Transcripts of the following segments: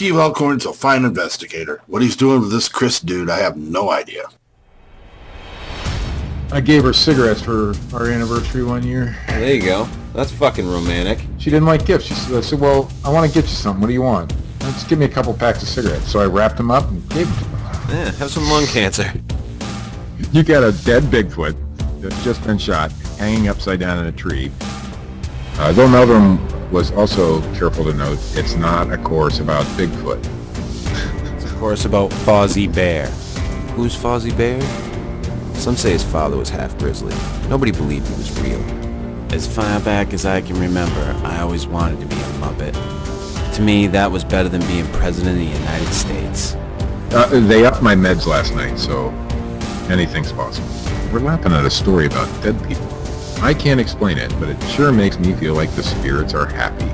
Steve Alcorn's a fine investigator. What he's doing with this Chris dude, I have no idea. I gave her cigarettes for our anniversary one year. There you go. That's fucking romantic. She didn't like gifts. I said, well, I want to get you something. What do you want? Just give me a couple packs of cigarettes. So I wrapped them up and gave them to her. Yeah, have some lung cancer. You got a dead Bigfoot that's just been shot, hanging upside down in a tree. Though Meldrum was also careful to note, it's not a course about Bigfoot. It's a course about Fozzie Bear. Who's Fozzie Bear? Some say his father was half grizzly. Nobody believed he was real. As far back as I can remember, I always wanted to be a Muppet. To me, that was better than being President of the United States. They upped my meds last night, so anything's possible. We're laughing at a story about dead people. I can't explain it, but it sure makes me feel like the spirits are happy.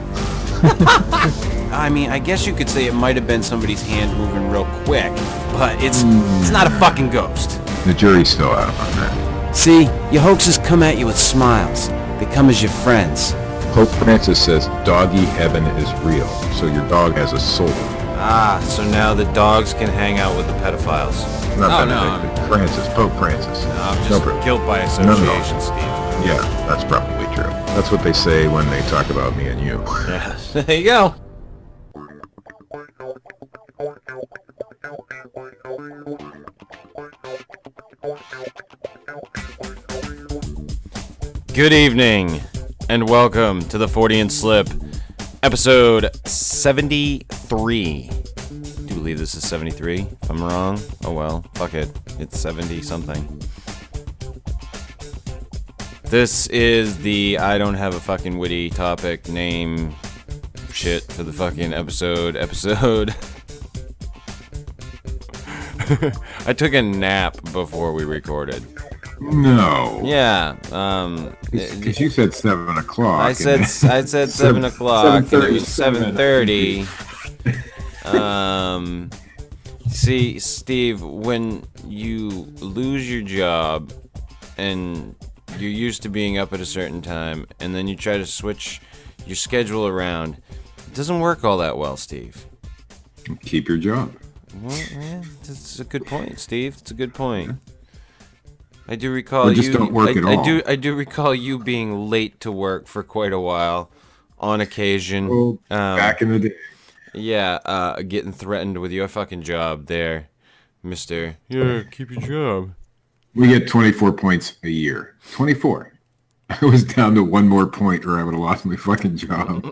I mean, I guess you could say it might have been somebody's hand moving real quick, but it's not a fucking ghost. The jury's still out on that. See, your hoaxes come at you with smiles. They come as your friends. Pope Francis says doggy heaven is real, so your dog has a soul. Ah, so now the dogs can hang out with the pedophiles. Not Benedict, Francis, Pope Francis. No, I'm just guilt by association, Steve. Yeah, that's probably true. That's what they say when they talk about me and you. Yeah, there you go. Good evening, and welcome to the Fortean Slip, episode 73. Do you believe this is 73? If I'm wrong, oh well, fuck it. It's 70-something. This is the I don't have a fucking witty topic name shit for the fucking episode. I took a nap before we recorded. No. Yeah. Because you said 7 o'clock. I said 7 o'clock, and it was 7:30. See, Steve, when you lose your job and you're used to being up at a certain time, and then you try to switch your schedule around, it doesn't work all that well, Steve. Keep your job. Well, yeah, that's a good point, Steve. It's a good point. I do recall don't work at all. I do recall you being late to work for quite a while, on occasion. Well, back in the day. Yeah, getting threatened with your fucking job there, Mister. Yeah, keep your job. We get 24 points a year. 24. I was down to one more point or I would have lost my fucking job.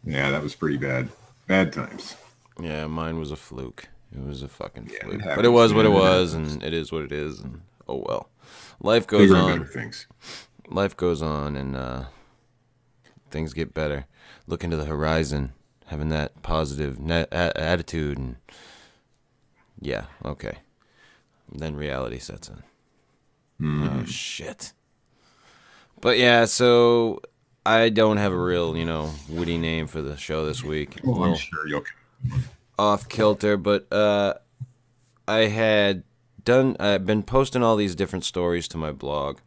Yeah, that was pretty bad. Bad times. Yeah, mine was a fluke. It was a fucking fluke. But it was what it was, and it is what it is, and oh well. Life goes Bigger on. and better things. Life goes on, and things get better. Looking to the horizon, having that positive attitude, and yeah, okay. Then reality sets in. Oh, shit. But yeah, so I don't have a real, witty name for the show this week. Well, I'm sure you'll... Off kilter, but I've been posting all these different stories to my blog,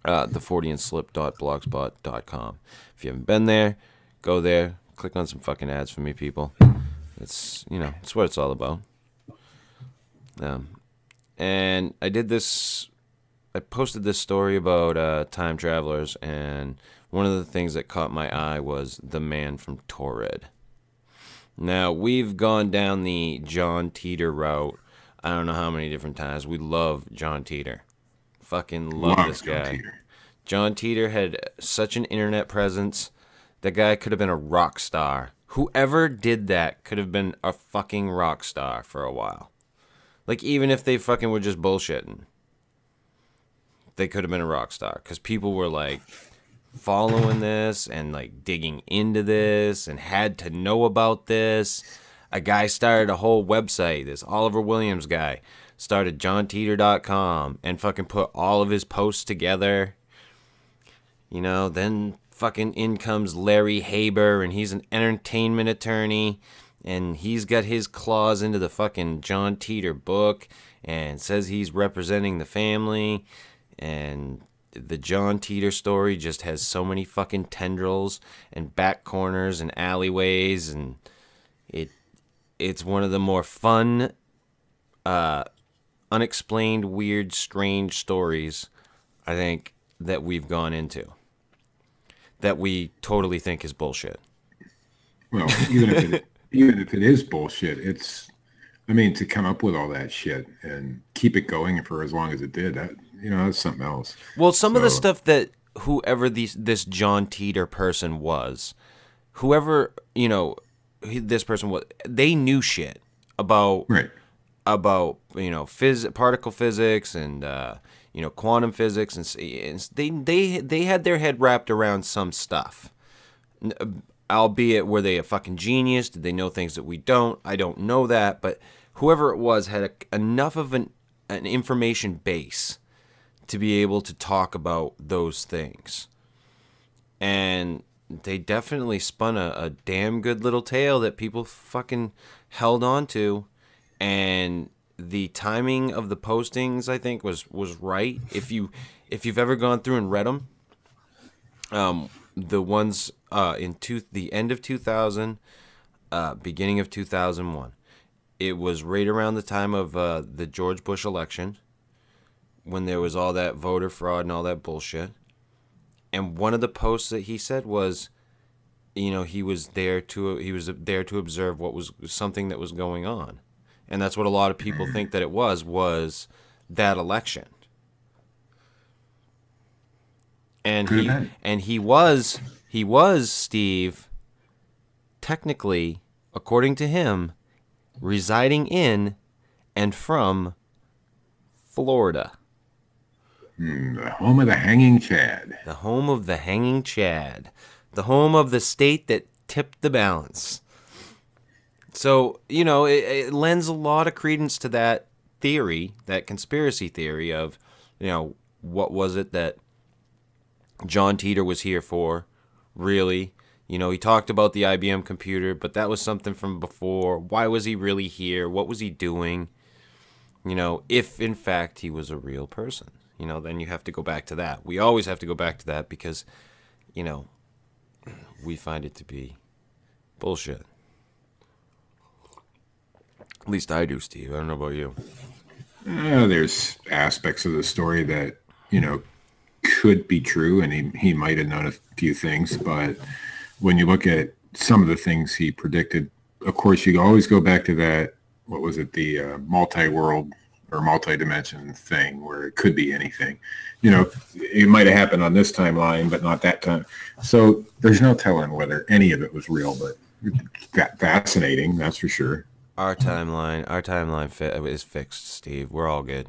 theforteanslip.blogspot.com. If you haven't been there, go there, click on some fucking ads for me, people. It's what it's all about. And I posted this story about time travelers, and one of the things that caught my eye was the Man From Taured. Now, we've gone down the John Titor route I don't know how many different times. We love John Titor. Fucking love this guy. John Titor had such an internet presence. That guy could have been a rock star. Whoever did that could have been a fucking rock star for a while. Like, even if they fucking were just bullshitting, they could have been a rock star. Because people were, like, following this and, like, digging into this and had to know about this. A guy started a whole website. This Oliver Williams guy started JohnTitor.com and fucking put all of his posts together. You know, then fucking in comes Larry Haber, and he's an entertainment attorney. And he's got his claws into the fucking John Titor book and says he's representing the family. And the John Titor story just has so many fucking tendrils and back corners and alleyways, and it's one of the more fun, unexplained, weird, strange stories I think that we've gone into that we totally think is bullshit. Well, even if it is bullshit, it's, I mean, to come up with all that shit and keep it going for as long as it did, that, that's something else. Well, some of the stuff that whoever this John Titor person was, whoever, this person was, they knew shit about Right. particle physics and quantum physics, and they had their head wrapped around some stuff. Albeit, were they a fucking genius? Did they know things that we don't? I don't know that, but whoever it was had enough of an information base to be able to talk about those things. And they definitely spun a damn good little tale that people fucking held on to. And the timing of the postings, I think, was right. If you've ever gone through and read them, the ones the end of 2000, beginning of 2001, it was right around the time of the George Bush election, when there was all that voter fraud and all that bullshit. And one of the posts that he said was, he was there to observe what was something that was going on. And that's what a lot of people think that it was that election. And he was Steve, technically, according to him, residing in and from Florida. The home of the hanging Chad. The home of the hanging Chad. The home of the state that tipped the balance. So, it lends a lot of credence to that theory, that conspiracy theory of, what was it that John Titor was here for, really? He talked about the IBM computer, but that was something from before. Why was he really here? What was he doing? If in fact he was a real person, then you have to go back to that. We always have to go back to that because, we find it to be bullshit. At least I do, Steve. I don't know about you. There's aspects of the story that, could be true, and he might have known a few things, but when you look at some of the things he predicted, of course, you always go back to that, what was it, the multi-world or multi-dimension thing where it could be anything. It might have happened on this timeline, but not that time. So there's no telling whether any of it was real, but fascinating, that's for sure. Our timeline is fixed, Steve. We're all good.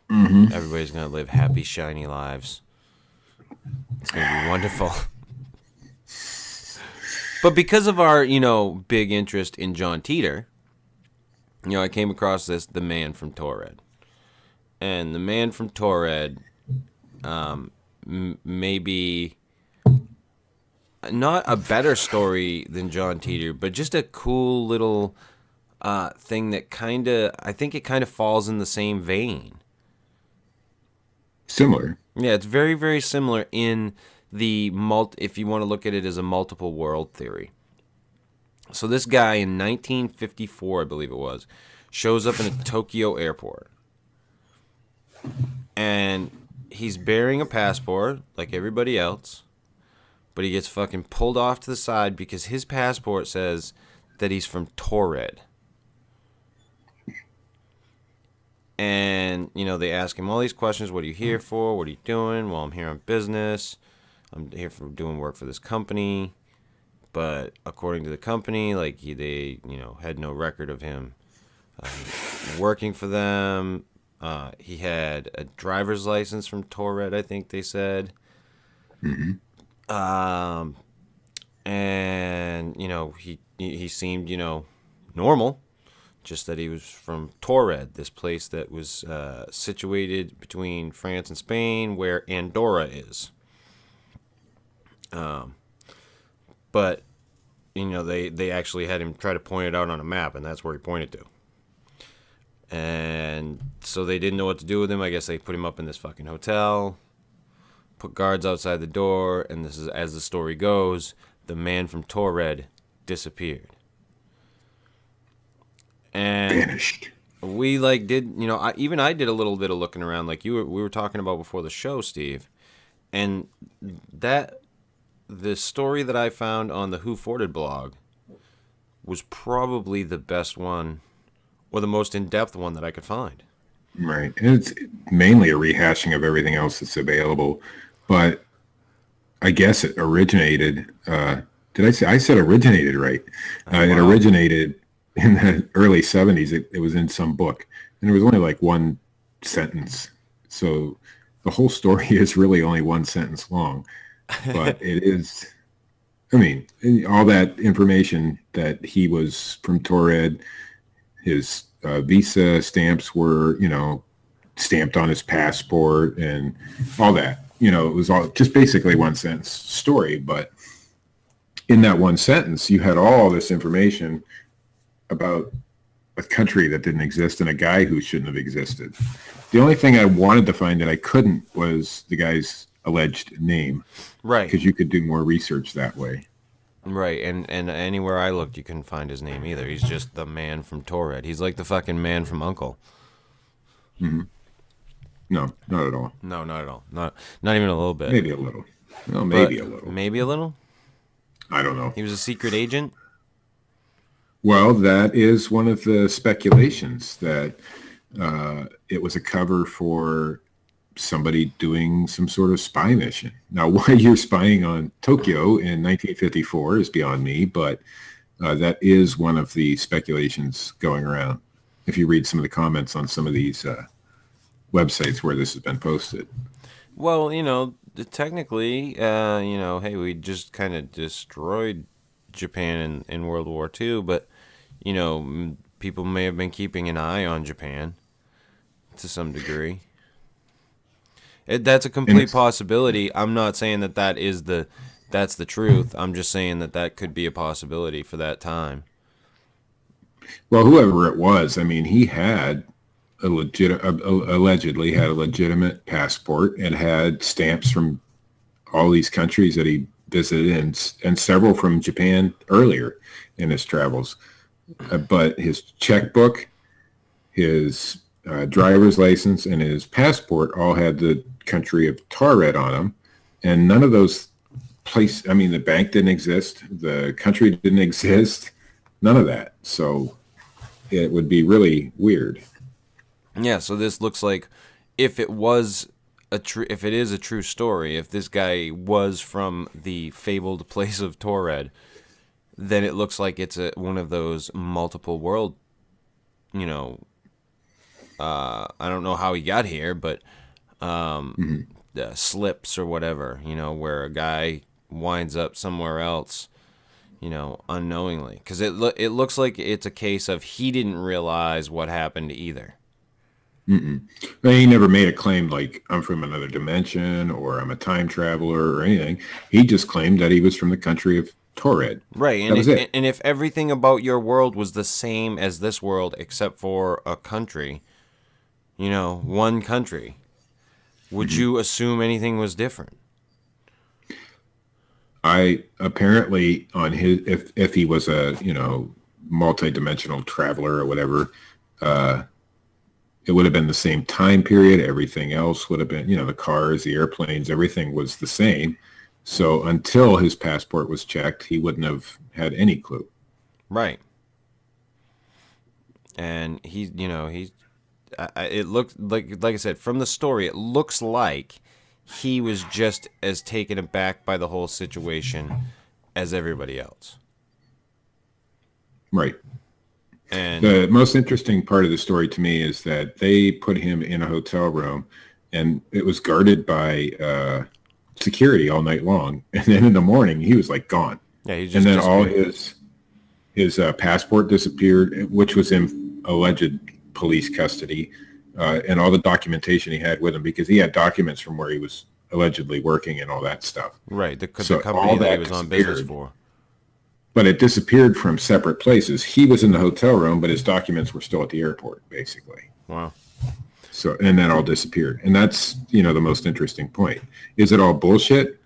Mm-hmm. Everybody's going to live happy, shiny lives. It's going to be wonderful. But because of our, big interest in John Titor, I came across the Man From Taured. And the Man From Taured may be not a better story than John Titor, but just a cool little thing that I think it kind of falls in the same vein. Similar. Yeah, it's very, very similar in the if you want to look at it as a multiple world theory. So this guy in 1954, I believe it was, shows up in a Tokyo airport. And he's bearing a passport like everybody else, but he gets fucking pulled off to the side because his passport says that he's from Taured. And, they ask him all these questions. What are you here for? What are you doing? Well, I'm here on business. I'm here for doing work for this company. But according to the company, they had no record of him working for them. He had a driver's license from Taured, I think they said. Mm-hmm. And, he seemed, normal. Just that he was from Taured, this place that was situated between France and Spain, where Andorra is. But, they actually had him try to point it out on a map, and that's where he pointed to. And so they didn't know what to do with him. I guess they put him up in this fucking hotel. put guards outside the door, and this is, as the story goes, the man from Taured disappeared. And Vanished. we like did, you know, I did a little bit of looking around, like we were talking about before the show, Steve, and that the story that I found on the Who Forted blog was probably the best one, or the most in-depth one that I could find. Right. And it's mainly a rehashing of everything else that's available. But I guess it originated, did I say, I said originated, right? It Wow. originated in the early 70s. It was in some book. And there was only like one sentence. So the whole story is really only one sentence long. But it is, I mean, all that information that he was from Taured, his visa stamps were, you know, stamped on his passport and all that. You know, it was all just basically one sentence story. But in that one sentence, you had all this information about a country that didn't exist and a guy who shouldn't have existed. The only thing I wanted to find that I couldn't was the guy's alleged name. Right. Because you could do more research that way. Right, and anywhere I looked, you couldn't find his name either. He's just the man from Taured. He's like the fucking man from Uncle. Mm-hmm. No, not at all. No, not at all. Not even a little bit. Maybe a little. Well, maybe a little. Maybe a little? I don't know. He was a secret agent? Well, that is one of the speculations, that it was a cover for somebody doing some sort of spy mission. Now, why you're spying on Tokyo in 1954 is beyond me, but that is one of the speculations going around. If you read some of the comments on some of these websites where this has been posted. Well, you know, technically, you know, hey, we just kind of destroyed Japan in World War II, but, you know, people may have been keeping an eye on Japan to some degree. That's a complete possibility. I'm not saying that that's the truth. I'm just saying that that could be a possibility for that time. Well, whoever it was, I mean, he had allegedly had a legitimate passport and had stamps from all these countries that he visited, and several from Japan earlier in his travels. But his checkbook, his driver's license, and his passport all had the country of Taured on them, and none of those places, I mean, the bank didn't exist, the country didn't exist, none of that. So it would be really weird. Yeah, so this looks like if it was if it is a true story, if this guy was from the fabled place of Taured, then it looks like it's one of those multiple world, you know, I don't know how he got here, but slips or whatever, you know, where a guy winds up somewhere else, you know, unknowingly. Because it looks like it's a case of he didn't realize what happened either. He never made a claim like, I'm from another dimension or I'm a time traveler or anything. He just claimed that he was from the country of Taured. Right, and that was it. And if everything about your world was the same as this world except for a country, you know, one country, would you assume anything was different? I apparently on his, if he was a, you know, multi-dimensional traveler or whatever, it would have been the same time period. Everything else would have been, you know, the cars, the airplanes, everything was the same. So until his passport was checked, he wouldn't have had any clue. Right. And he, you know, it looked like I said, from the story, it looks like he was just as taken aback by the whole situation as everybody else. Right. And the most interesting part of the story to me is that they put him in a hotel room and it was guarded by security all night long. And then in the morning, he was like gone. Yeah, he just and then disappeared. all his passport disappeared, which was in alleged police custody, and all the documentation he had with him, because he had documents from where he was allegedly working and all that stuff. Right, the So company all that he that was on business disappeared. for. But it disappeared from separate places. He was in the hotel room, but his documents were still at the airport, basically. Wow. So, and that all disappeared. And that's, the most interesting point. Is it all bullshit?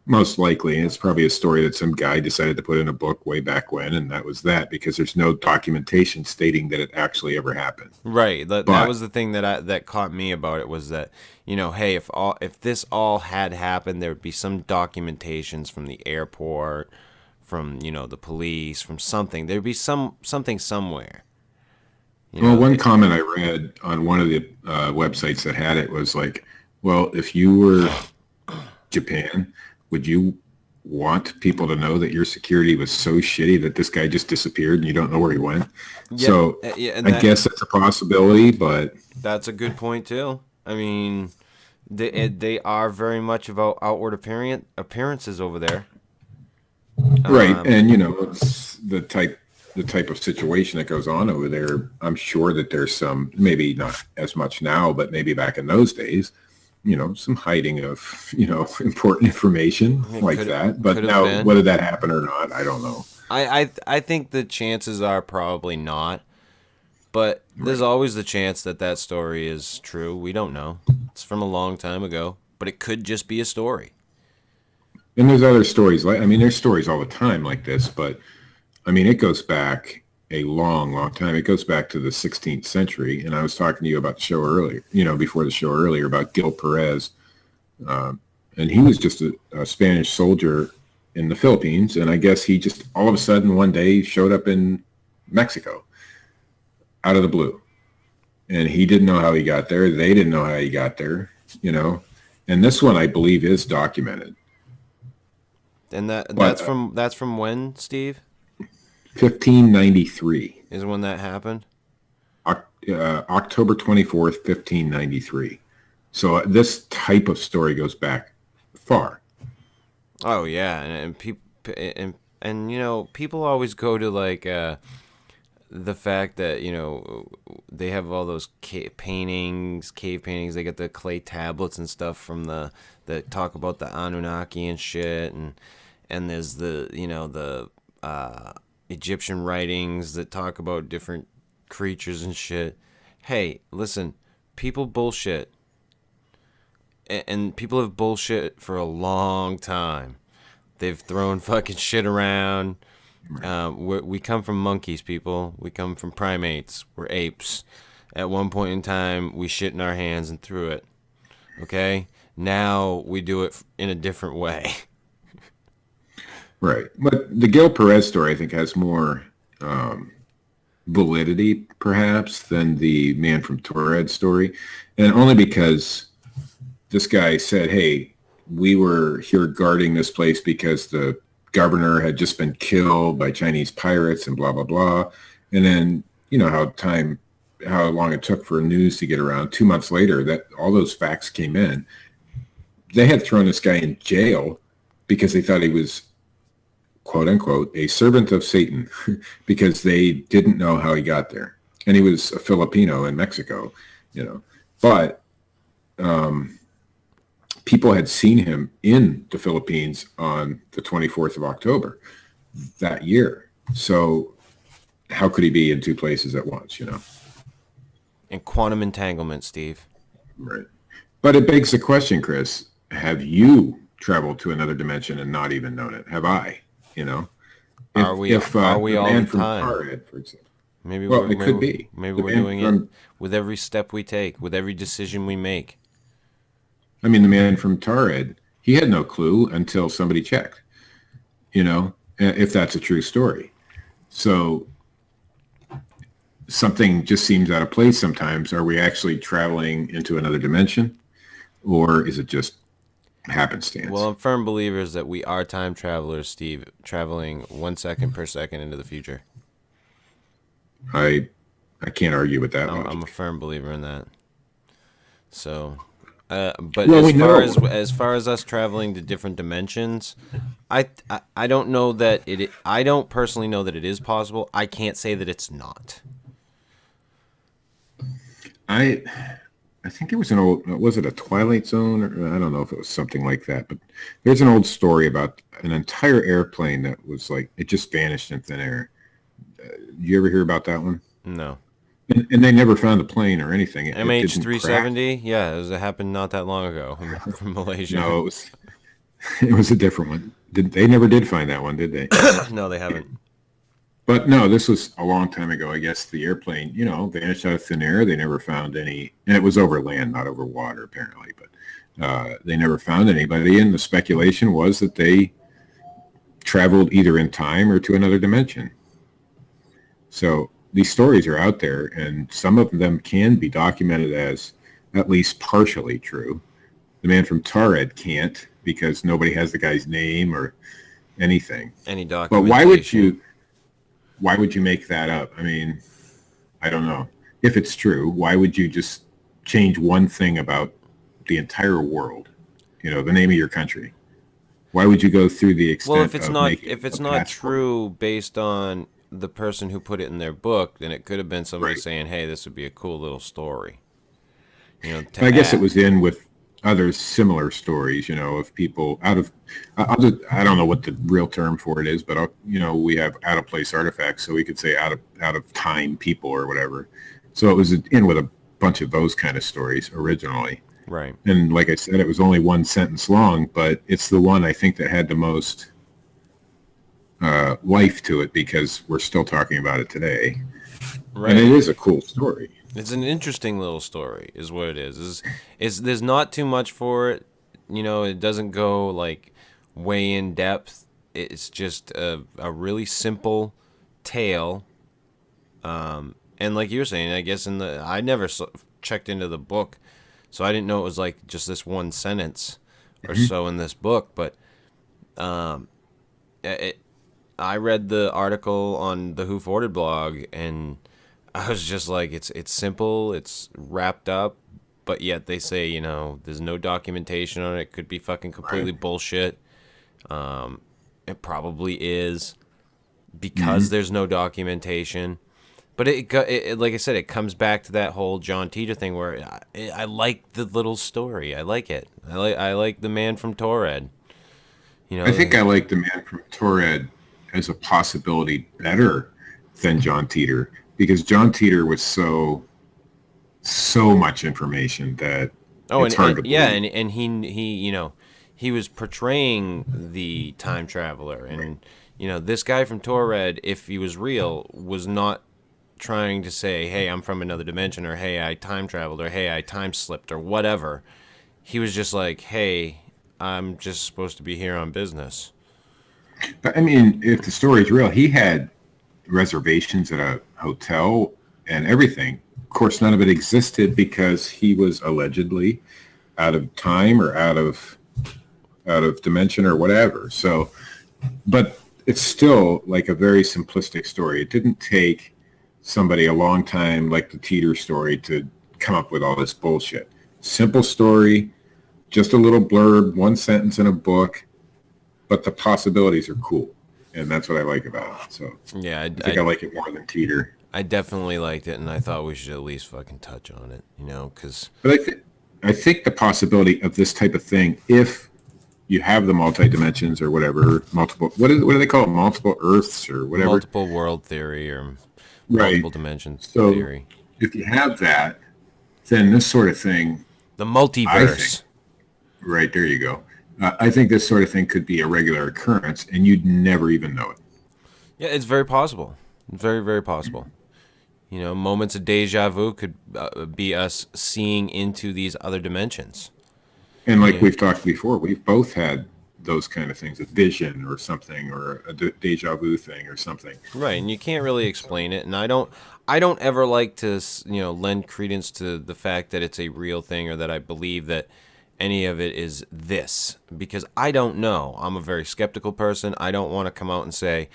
Most likely. It's probably a story that some guy decided to put in a book way back when, and that was that, because there's no documentation stating that it actually ever happened. Right. That But was the thing that caught me about it, was that, hey, if this all had happened, there would be some documentations from the airport, from, the police, from something. There'd be something somewhere. one comment I read on one of the websites that had it was like, well, if you were Japan, would you want people to know that your security was so shitty that this guy just disappeared and you don't know where he went? Yeah, So yeah, I guess that's a possibility, but that's a good point too. I mean, they are very much about outward appearances over there. right. And it's the type of situation that goes on over there. I'm sure that there's some, maybe not as much now, but maybe back in those days, some hiding of, important information like that. But now, been. whether that happened or not, I don't know. I think the chances are probably not. But there's always the chance that story is true. We don't know. It's from a long time ago, but it could just be a story. And there's other stories there's stories all the time like this, but it goes back a long, long time. It goes back to the 16th century. And I was talking to you about the show earlier, before the show earlier, about Gil Perez. And he was just a Spanish soldier in the Philippines. And I guess he just all of a sudden one day showed up in Mexico out of the blue. And he didn't know how he got there. They didn't know how he got there, And this one, I believe, is documented. And that's from when, Steve? 1593 is when that happened. October 24th, 1593. So this type of story goes back far. Oh yeah, and people and people always go to like the fact that they have all those cave paintings. They get the clay tablets and stuff from that talk about the Anunnaki and shit, and there's the Egyptian writings that talk about different creatures and shit. Hey, listen, people bullshit. And people have bullshit for a long time. They've thrown fucking shit around. We come from monkeys, people. We come from primates. We're apes. At one point in time, we shit in our hands and threw it. Okay? Now we do it in a different way. Right. But the Gil Perez story, I think, has more validity, perhaps, than the Man from Taured story. And only because this guy said, hey, we were here guarding this place because the governor had just been killed by Chinese pirates and blah, blah, blah. And then, how long it took for news to get around. 2 months later, that all those facts came in. They had thrown this guy in jail because they thought he was, quote unquote, a servant of Satan, because they didn't know how he got there. And he was a Filipino in Mexico, But people had seen him in the Philippines on the 24th of October that year. So how could he be in two places at once, And quantum entanglement, Steve. Right. But it begs the question, Chris, have you traveled to another dimension and not even known it? Have I? Are we all the time? Taured, for example. It could be. Maybe we're doing it with every step we take, with every decision we make. The man from Taured, he had no clue until somebody checked, if that's a true story. So something just seems out of place sometimes. Are we actually traveling into another dimension, or is it just happenstance? Well, I'm firm believers that we are time travelers, Steve, traveling 1 second per second into the future. I can't argue with that. I'm a firm believer in that. So, but as far as us traveling to different dimensions, I don't know that I don't personally know that it is possible. I can't say that it's not. I think there was was it a Twilight Zone? Or I don't know if it was something like that, but there's an old story about an entire airplane that was like, it just vanished in thin air. You ever hear about that one? No. And they never found the plane or anything. It didn't crash. MH370, yeah, it happened not that long ago from Malaysia. No, it was a different one. They never did find that one, did they? No, they haven't. But no, this was a long time ago. I guess the airplane, vanished out of thin air. They never found any, and it was over land, not over water, apparently. But they never found anybody, and the speculation was that they traveled either in time or to another dimension. So these stories are out there, and some of them can be documented as at least partially true. The Man from Taured can't because nobody has the guy's name or anything. Any But documentation. why would you make that up? I mean, I don't know. If it's true, why would you just change one thing about the entire world? The name of your country. Why would you go through the Well, extent of making if it's a not passport? true based on the person who put it in their book, then it could have been somebody Right. saying, "Hey, this would be a cool little story." I To guess it add. was in with other similar stories, of people out of, I don't know what the real term for it is, but we have out of place artifacts, so we could say out of time people or whatever. So it was in with a bunch of those kind of stories originally. Right. And like I said, it was only one sentence long, but it's the one I think that had the most life to it because we're still talking about it today. And it Right. is a cool story. It's an interesting little story, is what it is. Is there's not too much for it. It doesn't go like way in depth. It's just a really simple tale. And like you were saying, I guess I never checked into the book, so I didn't know it was like just this one sentence or so in this book. But it, I read the article on the Who Forted blog, and I was just like, it's simple, it's wrapped up, but yet they say, there's no documentation on it. It could be fucking completely Right. bullshit. It probably is because there's no documentation. But like I said, it comes back to that whole John Titor thing where I like the little story. I like it. I like the Man from Taured. You I think know, I like the Man from Taured as a possibility better than John Titor because John Titor was so much information that Oh, it's and hard to yeah, believe. and he was portraying the time traveler, Right. and this guy from Torred, if he was real, was not trying to say, "Hey, I'm from another dimension," or "Hey, I time traveled," or "Hey, I time slipped," or whatever. He was just like, "Hey, I'm just supposed to be here on business." But I mean, if the story's real, he had reservations at a hotel and everything. Of course, none of it existed because he was allegedly out of time or out of dimension or whatever. So, but it's still like a very simplistic story. It didn't take somebody a long time like the Teeter story to come up with all this bullshit. Simple story, just a little blurb, one sentence in a book, but the possibilities are cool. And that's what I like about it. So Yeah, I think I like it more than Teeter. I definitely liked it, and I thought we should at least fucking touch on it, because But I think the possibility of this type of thing, if you have the multi dimensions or whatever, multiple what do they call it? Multiple Earths or whatever. multiple world theory or Right. multiple dimensions So theory, if you have that, then this sort of thing, the I think, multiverse. right there you go. I think this sort of thing could be a regular occurrence, and you'd never even know it. Yeah, it's very possible. Very, very possible. Moments of deja vu could be us seeing into these other dimensions. And like Yeah. we've talked before, we've both had those kind of things, a vision or something, or a deja vu thing or something. Right, and you can't really explain it, and I don't ever like to, lend credence to the fact that it's a real thing or that I believe that any of it is this because I don't know. I'm a very skeptical person. I don't want to come out and say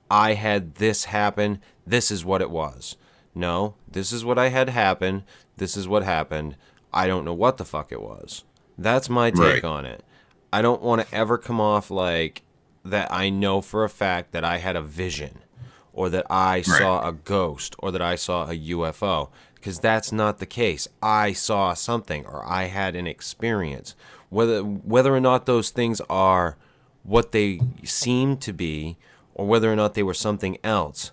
I had this happen. This is what it was. No, this is what I had happen. This is what happened. I don't know what the fuck it was. That's my take Right, on it. I don't want to ever come off like that I know for a fact that I had a vision or that I right, saw a ghost or that I saw a UFO because that's not the case. I saw something or I had an experience. Whether or not those things are what they seem to be or whether or not they were something else,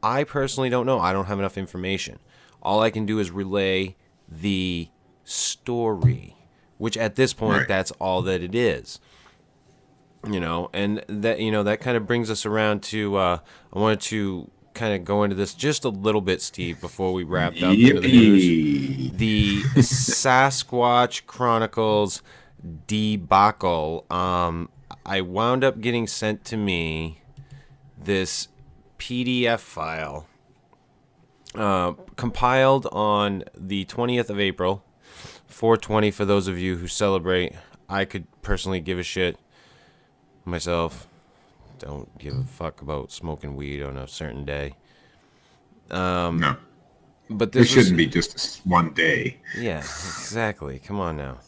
I personally don't know. I don't have enough information. All I can do is relay the story, which at this point, Right. that's all that it is. And that kind of brings us around to, I wanted to kind of go into this just a little bit, Steve, before we wrapped up into the news. Yippee. The Sasquatch Chronicles debacle. I wound up getting sent to me this PDF file, compiled on the 20th of April, 420 for those of you who celebrate. I could personally give a shit myself. Don't give a fuck about smoking weed on a certain day. No. But There this shouldn't was, be just one day. yeah, exactly. Come on now.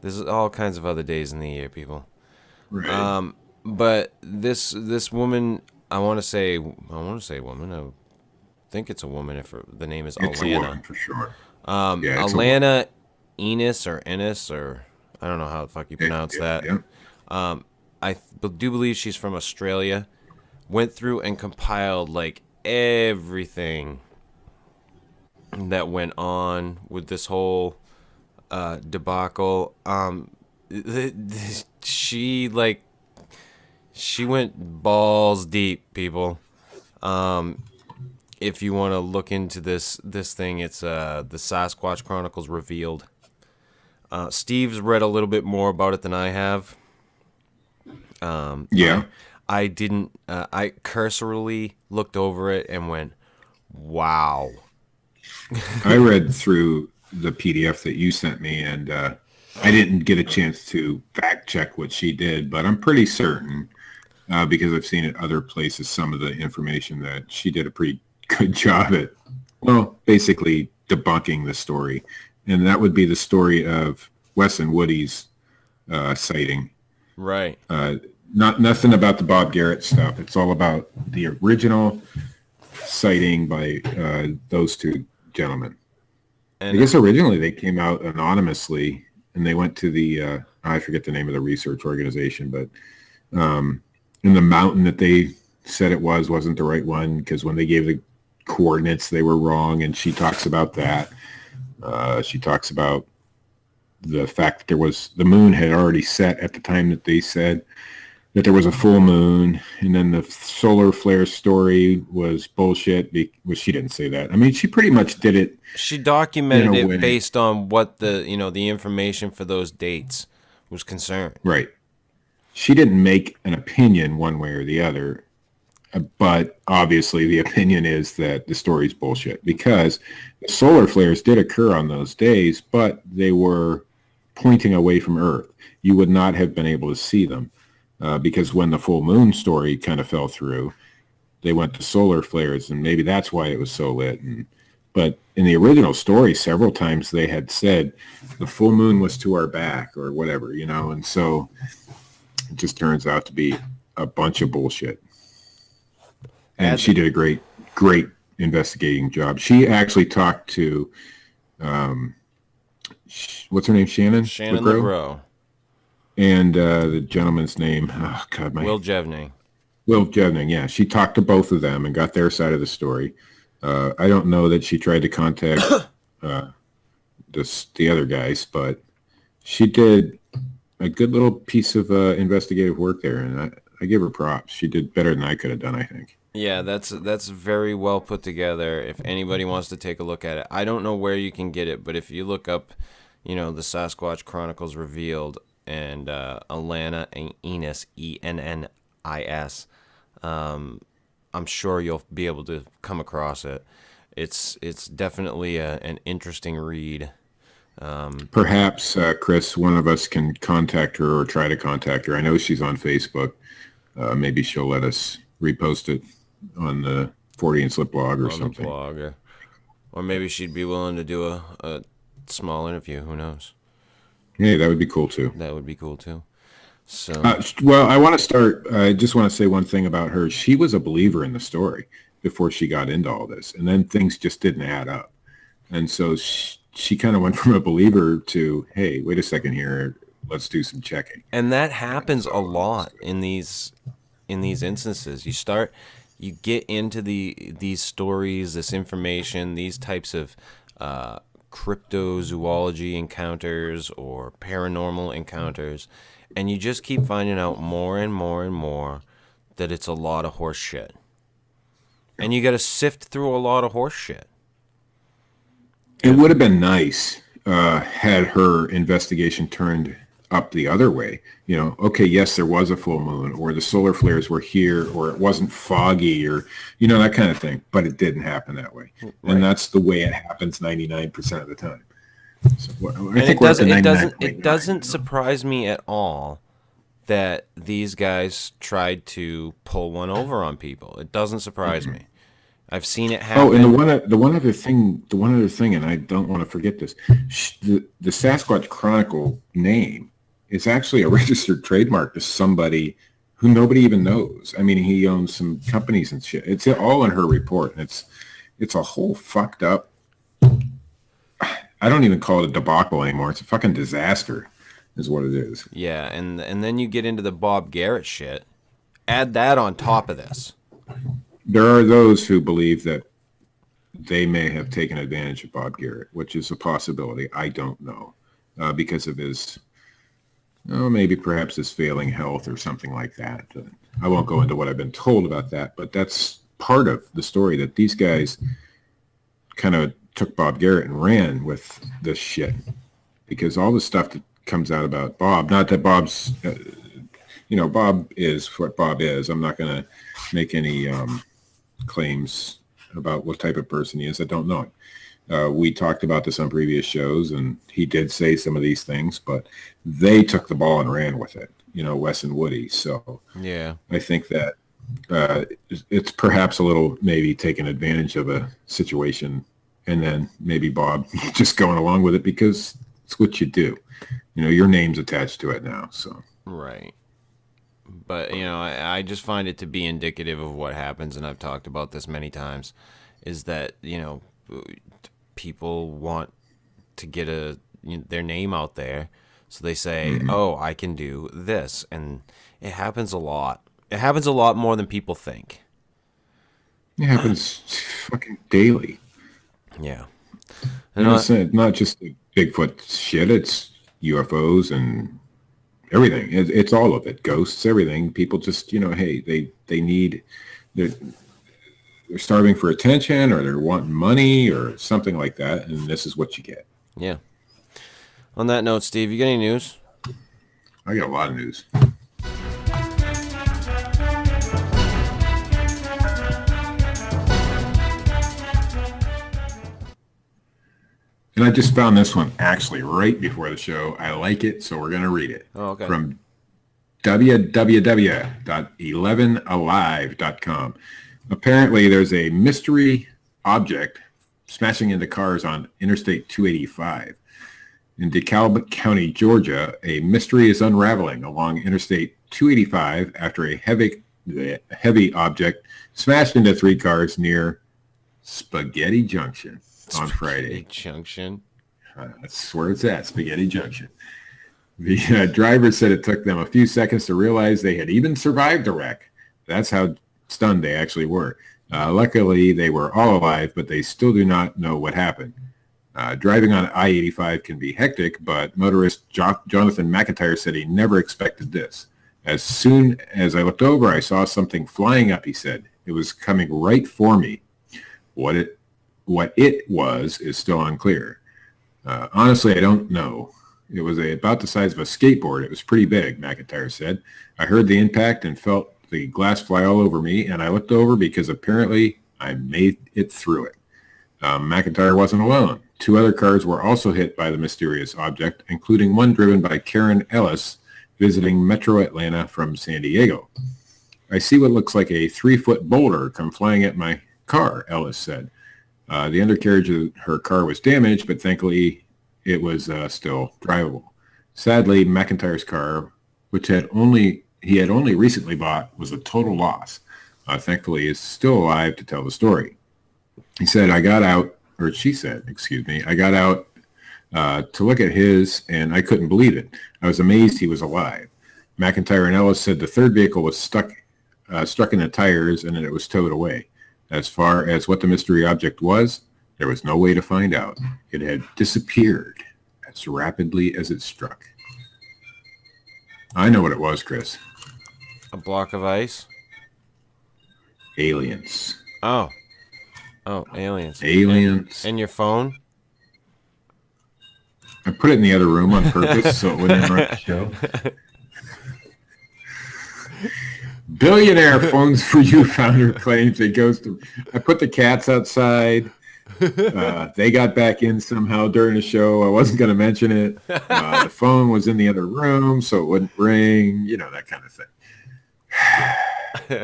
There's all kinds of other days in the year, people. Right. But this woman, I want to say woman. I think it's a woman if the name is It's a Alana. woman for sure. Yeah, it's a woman. Alana Enos or Ennis, or I don't know how the fuck you pronounce that. Yeah. Do believe she's from Australia. Went through and compiled like everything that went on with this whole debacle. She went balls deep, people. If you want to look into this thing, it's the Sasquatch Chronicles Revealed. Steve's read a little bit more about it than I have. Yeah. I didn't. I cursorily looked over it and went, "Wow." I read through the PDF that you sent me, and I didn't get a chance to fact check what she did, but I'm pretty certain, because I've seen it other places, some of the information that she did a pretty good job at, well, basically debunking the story. And that would be the story of Wes and Woody's sighting. Right. Nothing about the Bob Garrett stuff. It's all about the original sighting by those two gentlemen. And I guess originally they came out anonymously, and they went to the I forget the name of the research organization, but in the mountain that they said it wasn't the right one, because when they gave the coordinates they were wrong, and she talks about that. She talks about the fact that the moon had already set at the time that they said that there was a full moon, and then the solar flare story was bullshit. Well, she didn't say that. I mean, she pretty much did it. she documented In a it way. based on what the information for those dates was concerned. Right. She didn't make an opinion one way or the other, but obviously the opinion is that the story's bullshit, because the solar flares did occur on those days, but they were pointing away from Earth. You would not have been able to see them. Because when the full moon story kind of fell through, they went to solar flares, and maybe that's why it was so lit. But in the original story, several times they had said the full moon was to our back or whatever, and so it just turns out to be a bunch of bullshit. And she did a great investigating job. She actually talked to, what's her name, Shannon LeGros. And the gentleman's name, oh God, Will Jevning. Will Jevning, yeah. She talked to both of them and got their side of the story. I don't know that she tried to contact the other guys, but she did a good little piece of investigative work there, and I give her props. She did better than I could have done, I think. Yeah, that's very well put together. If anybody wants to take a look at it, I don't know where you can get it, but if you look up, the Sasquatch Chronicles Revealed and Alana Enos, Ennis, I'm sure you'll be able to come across it. It's definitely an interesting read. Perhaps, Chris, one of us can contact her or try to contact her. I know she's on Facebook. Maybe she'll let us repost it on the Fortean Slip blog or something. The blog, or maybe she'd be willing to do a small interview. Who knows? Hey, that would be cool too. That would be cool too. So, well, I want to start. I just want to say one thing about her. She was a believer in the story before she got into all this, and then things just didn't add up. And so she kind of went from a believer to, hey, wait a second here, let's do some checking. and that happens a lot in these in these instances. You get into these stories, this information, these types of cryptozoology encounters or paranormal encounters, and you just keep finding out more and more and more that it's a lot of horse shit. And you got to sift through a lot of horse shit. It would have been nice had her investigation turned up the other way. You know, okay, yes, there was a full moon, or the solar flares were here, or it wasn't foggy, or, you know, that kind of thing. But it didn't happen that way. Right. And that's the way it happens 99% of the time. So, it doesn't surprise me at all that these guys tried to pull one over on people. It doesn't surprise me. I've seen it happen. Oh, and the one other thing, and I don't want to forget this, the Sasquatch Chronicle name is actually a registered trademark to somebody who nobody even knows. I mean, he owns some companies and shit. It's all in her report, and it's a whole fucked up. I don't even call it a debacle anymore. It's a fucking disaster, is what it is. Yeah, and then you get into the Bob Garrett shit. Add that on top of this. There are those who believe that they may have taken advantage of Bob Garrett, which is a possibility. I don't know, because of his, maybe perhaps his failing health or something like that. I won't go into what I've been told about that, but that's part of the story, that these guys kind of took Bob Garrett and ran with this shit, because all the stuff that comes out about Bob, not that Bob's, Bob is what Bob is. I'm not going to make any claims about what type of person he is. I don't know him. We talked about this on previous shows, and he did say some of these things, but they took the ball and ran with it, Wes and Woody. So yeah, I think that it's perhaps a little maybe taking advantage of a situation, and then maybe Bob just going along with it because it's what you do. Your name's attached to it now. So right. But, I just find it to be indicative of what happens, and I've talked about this many times, is that, people want to get their name out there, so they say, oh, I can do this, and it happens a lot. It happens a lot more than people think. It happens fucking daily. Yeah. And it's not just the Bigfoot shit, it's UFOs and everything. It's all of it. Ghosts, everything. People just, hey, they're starving for attention, or they're wanting money or something like that, and this is what you get. Yeah. On that note, Steve, you got any news? I got a lot of news. And I just found this one actually right before the show. I like it, so we're going to read it. Oh, okay. From www.11alive.com. Apparently, there's a mystery object smashing into cars on Interstate 285. In DeKalb County, Georgia, a mystery is unraveling along Interstate 285 after a heavy object smashed into 3 cars near Spaghetti Junction on Friday. Junction. That's where it's at, Spaghetti Junction. The driver said it took them a few seconds to realize they had even survived the wreck. That's how stunned they actually were. Luckily, they were all alive, but they still do not know what happened. Driving on I-85 can be hectic, but motorist Jonathan McIntyre said he never expected this. As soon as I looked over, I saw something flying up, he said. It was coming right for me. What it was is still unclear. Honestly, I don't know. It was about the size of a skateboard. It was pretty big, McIntyre said. I heard the impact and felt the glass fly all over me, and I looked over because apparently I made it through it. McIntyre wasn't alone. 2 other cars were also hit by the mysterious object, including one driven by Karen Ellis, visiting Metro Atlanta from San Diego. I see what looks like a 3-foot boulder come flying at my car, Ellis said. The undercarriage of her car was damaged, but thankfully it was still drivable. Sadly, McIntyre's car, which he had only recently bought, was a total loss. Thankfully, he is still alive to tell the story. He said, I got out to look at his, and I couldn't believe it. I was amazed he was alive. McIntyre and Ellis said the third vehicle was stuck struck in the tires, and then it was towed away. As far as what the mystery object was, there was no way to find out. It had disappeared as rapidly as it struck. I know what it was, Chris. A block of ice? Aliens. Oh. Oh, aliens. Aliens. And your phone? I put it in the other room on purpose so it wouldn't interrupt the show. Billionaire phones for you founder claims it goes to... I put the cats outside. They got back in somehow during the show. I wasn't going to mention it. The phone was in the other room, so it wouldn't ring. You know, that kind of thing.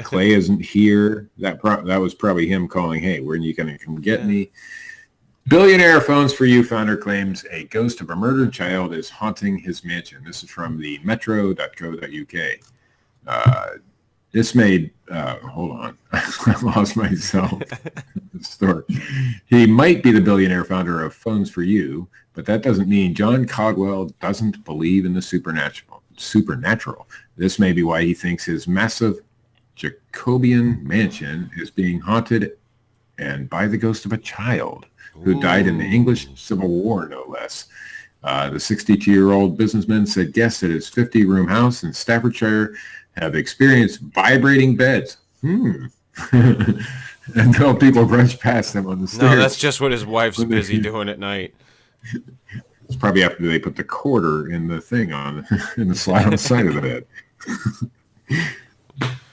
Clay isn't here. That was probably him calling, hey, when are you going to come get me? Billionaire phones for you founder claims a ghost of a murdered child is haunting his mansion. This is from the metro.co.uk. This made, hold on, I lost myself. The story. He might be the billionaire founder of Phones for You, but that doesn't mean John Caldwell doesn't believe in the supernatural. This may be why he thinks his massive Jacobean mansion is being haunted and by the ghost of a child who died in the English Civil War, no less. The 62-year-old businessman said guests at his 50-room house in Staffordshire have experienced vibrating beds. Until people rush past them on the stairs. No, that's just what his wife's busy doing at night. It's probably after they put the quarter in the thing in the slide on the side of the bed.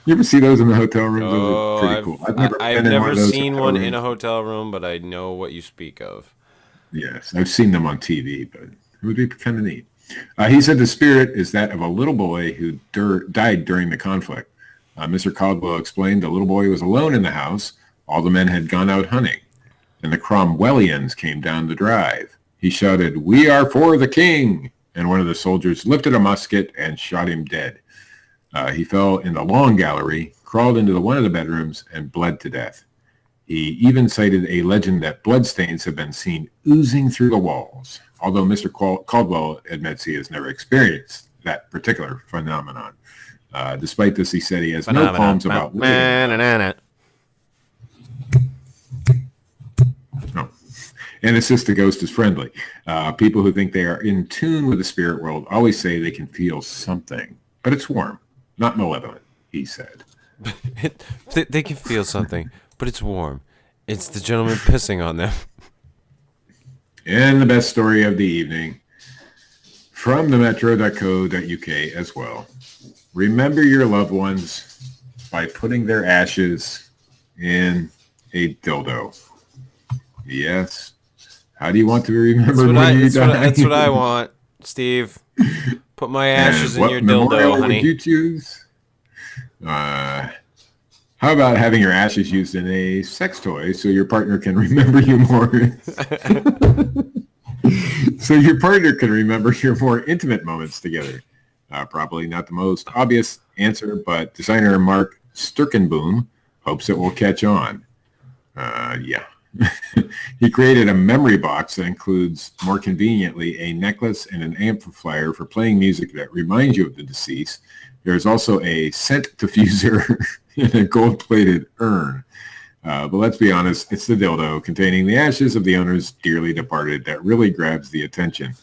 You ever see those in the hotel rooms? Those are pretty cool. I've never seen one in a hotel room, but I know what you speak of. Yes, I've seen them on TV, but it would be kind of neat. He said the spirit is that of a little boy who died during the conflict. Mr. Caldwell explained the little boy was alone in the house. All the men had gone out hunting, and the Cromwellians came down the drive. He shouted, "We are for the king!" And one of the soldiers lifted a musket and shot him dead. He fell in the long gallery, crawled into one of the bedrooms, and bled to death. He even cited a legend that bloodstains have been seen oozing through the walls, although Mr. Caldwell admits he has never experienced that particular phenomenon. Despite this, he said he has no qualms about living. No. And it's just the ghost is friendly. People who think they are in tune with the spirit world always say they can feel something, but it's warm, not malevolent, he said. They can feel something, but it's warm. It's the gentleman pissing on them. And the best story of the evening from the metro.co.uk as well. Remember your loved ones by putting their ashes in a dildo. Yes. How do you want to be remembered when you die? That's what I want, Steve. Put my ashes in your dildo, honey. Would you choose? How about having your ashes used in a sex toy so your partner can remember you more? So your partner can remember your more intimate moments together. Probably not the most obvious answer, but designer Mark Sturkenboom hopes it will catch on. Yeah. He created a memory box that includes, more conveniently, a necklace and an amplifier for playing music that reminds you of the deceased. There's also a scent diffuser in a gold-plated urn. But let's be honest, it's the dildo containing the ashes of the owner's dearly departed that really grabs the attention.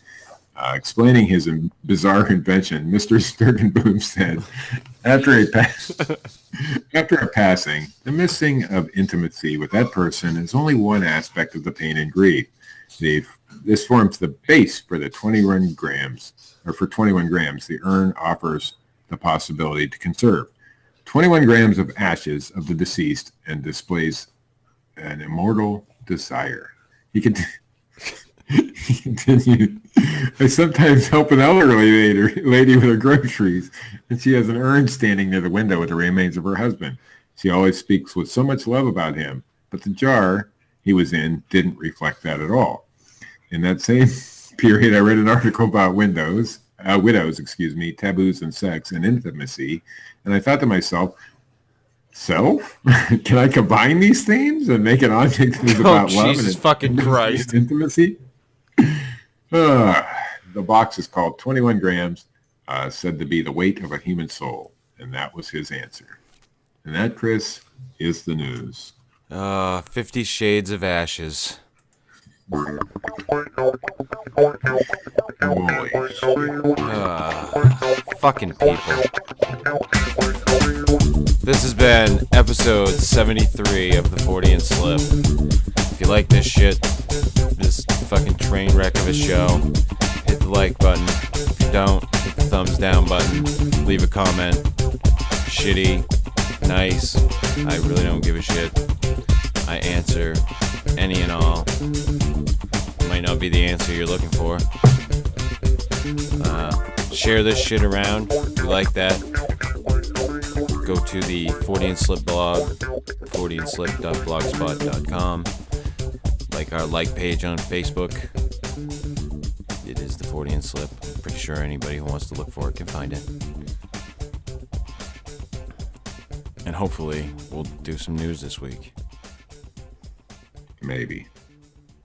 Explaining his bizarre invention, Mr. Sturkenboom said, after a passing, the missing of intimacy with that person is only one aspect of the pain and grief. This forms the base for the 21 grams, the urn offers the possibility to conserve 21 grams of ashes of the deceased and displays an immortal desire. He continued, I sometimes help an elderly lady with her groceries, and she has an urn standing near the window with the remains of her husband. She always speaks with so much love about him, but the jar he was in didn't reflect that at all. In that same period, I read an article about widows, taboos and sex and intimacy, and I thought to myself, so, can I combine these themes and make an object that is about love Jesus fucking Christ. Intimacy? The box is called 21 grams, said to be the weight of a human soul, and that was his answer. And that, Chris, is the news. 50 Shades of Ashes. Holy Fucking people. This has been episode 73 of the Fortean Slip. If you like this shit, this fucking train wreck of a show, hit the like button. If you don't, hit the thumbs down button. Leave a comment. Shitty, nice, I really don't give a shit. I answer any and all. Might not be the answer you're looking for. Share this shit around if you like that. Go to the Fortean Slip blog, forteanslip.blogspot.com. Like our like page on Facebook. It is the Fortean Slip. I'm pretty sure anybody who wants to look for it can find it. And hopefully we'll do some news this week. Maybe.